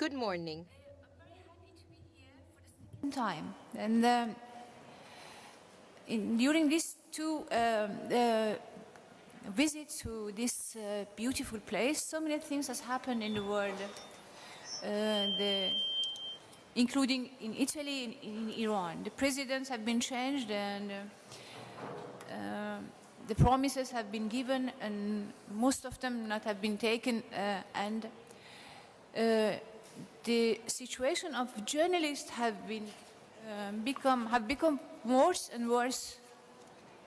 Good morning. Time and during these two visits to this beautiful place, so many things has happened in the world, including in Italy, in Iran. The presidents have been changed, and the promises have been given, and most of them not have been taken, and the situation of journalists have become worse and worse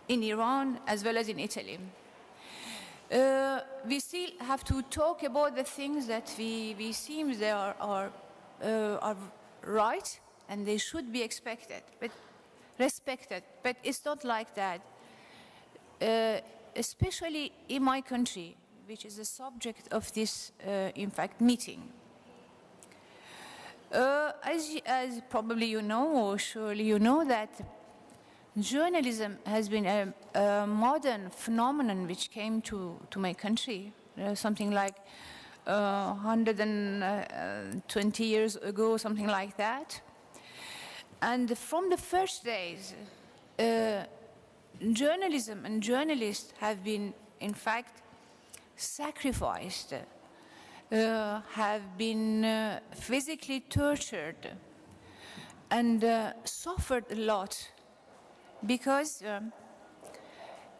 in Iran as well as in Italy. We still have to talk about the things that we seem they are right and they should be respected, but it's not like that. Especially in my country, which is the subject of this, in fact, meeting. As probably you know, or surely you know, that journalism has been a modern phenomenon which came to my country something like 120 years ago, something like that. And from the first days, journalism and journalists have been, in fact, sacrificed, have been physically tortured, and suffered a lot, because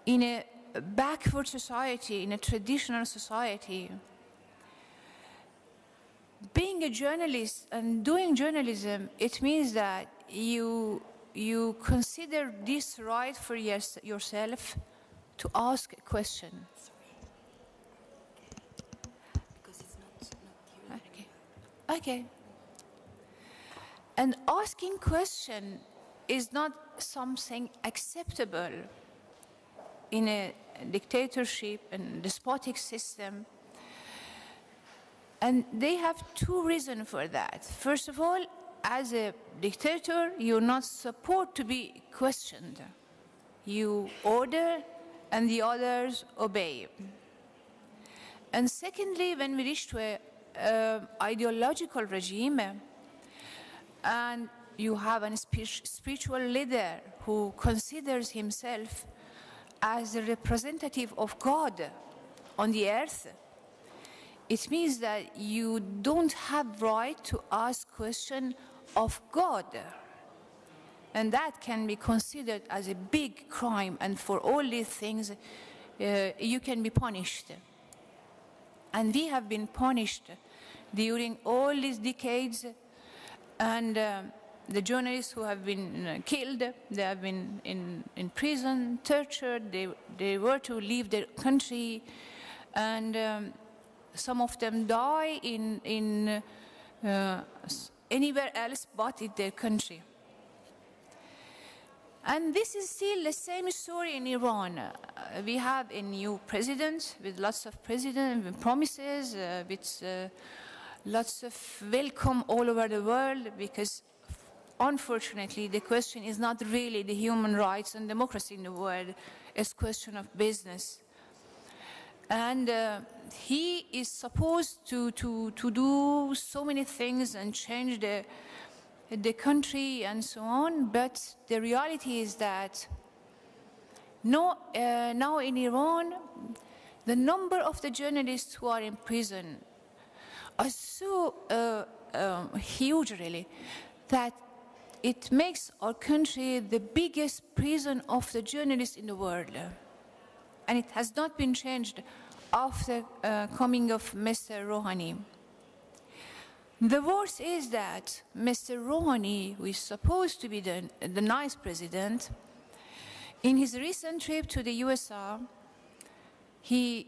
in a backward society, in a traditional society, being a journalist and doing journalism, it means that you consider this right for yourself to ask a question. Because it's not here. Okay. And asking question is not something acceptable in a dictatorship and despotic system. And they have two reasons for that. First of all, as a dictator, you're not supposed to be questioned. You order and the others obey. And secondly, when we reach to an ideological regime, and you have a spiritual leader who considers himself as the representative of God on the earth, it means that you don't have right to ask question of God. And that can be considered as a big crime, and for all these things you can be punished. And we have been punished during all these decades, and the journalists who have been killed, they have been in prison, tortured, they were to leave their country, and some of them die in anywhere else but in their country. And this is still the same story in Iran. We have a new president with lots of promises, with lots of welcome all over the world, because unfortunately the question is not really the human rights and democracy in the world, it's a question of business. And he is supposed to do so many things and change the country and so on, but the reality is that now in Iran, the number of the journalists who are in prison are so huge, really, that it makes our country the biggest prison of the journalists in the world. And it has not been changed after coming of Mr. Rouhani. The worst is that Mr. Rouhani, who is supposed to be the nice president, in his recent trip to the USA, he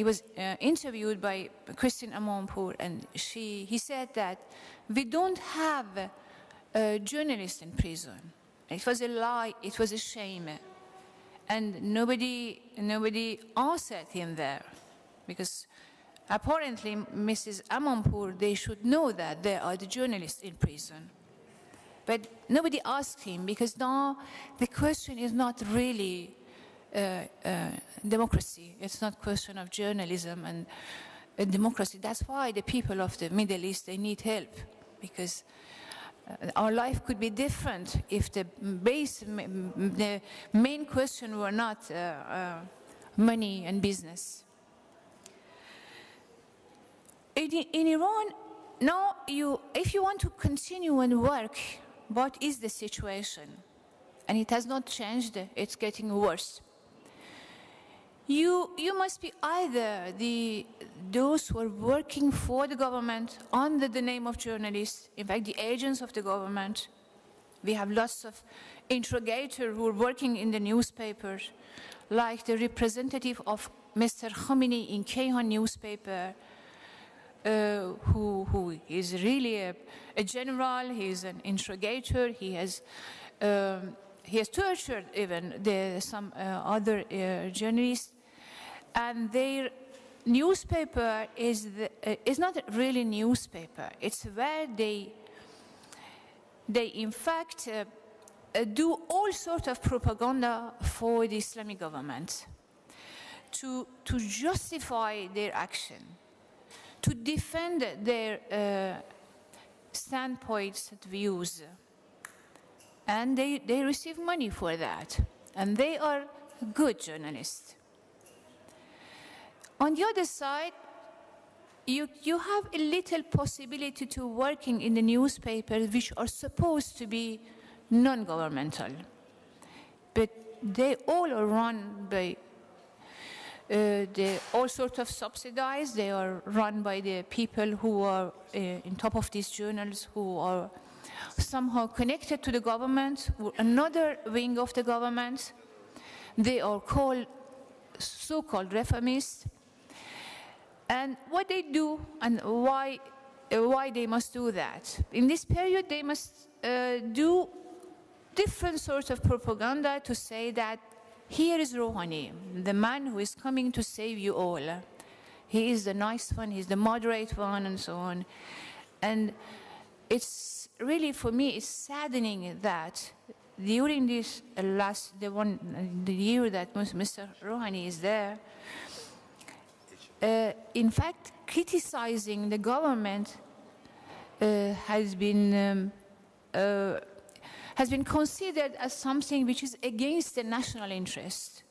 was interviewed by Christine Amanpour, and he said that we don't have journalists in prison. It was a lie, it was a shame. And nobody answered him there, because apparently Mrs. Amanpour, they should know that there are the journalists in prison. But nobody asked him, because now the question is not really democracy. It's not a question of journalism, and a democracy. That's why the people of the Middle East, they need help, because our life could be different if the main question were not money and business. In Iran, now, if you want to continue and work, what is the situation? And it has not changed, it's getting worse. You must be either those who are working for the government under the name of journalists, in fact, the agents of the government. We have lots of interrogators who are working in the newspapers, like the representative of Mr. Khomeini in Kayhan newspaper, who is really a general. He's an interrogator. He has tortured even some other journalists, and their newspaper is not really a newspaper. It's where they in fact do all sorts of propaganda for the Islamic government to justify their action, to defend their standpoints and views. And they receive money for that. And they are good journalists. On the other side, you have a little possibility to working in the newspapers which are supposed to be non-governmental. But they all are run by, all sorts of subsidized. They are run by the people who are in top of these journals, who are somehow connected to the government, another wing of the government. They are called so-called reformists. And what they do and why they must do that. In this period, they must do different sorts of propaganda to say that here is Rouhani, the man who is coming to save you all. He is the nice one, he's the moderate one, and so on. And it's really, for me, it's saddening that during this the year that Mr. Rouhani is there, in fact, criticizing the government has been considered as something which is against the national interest.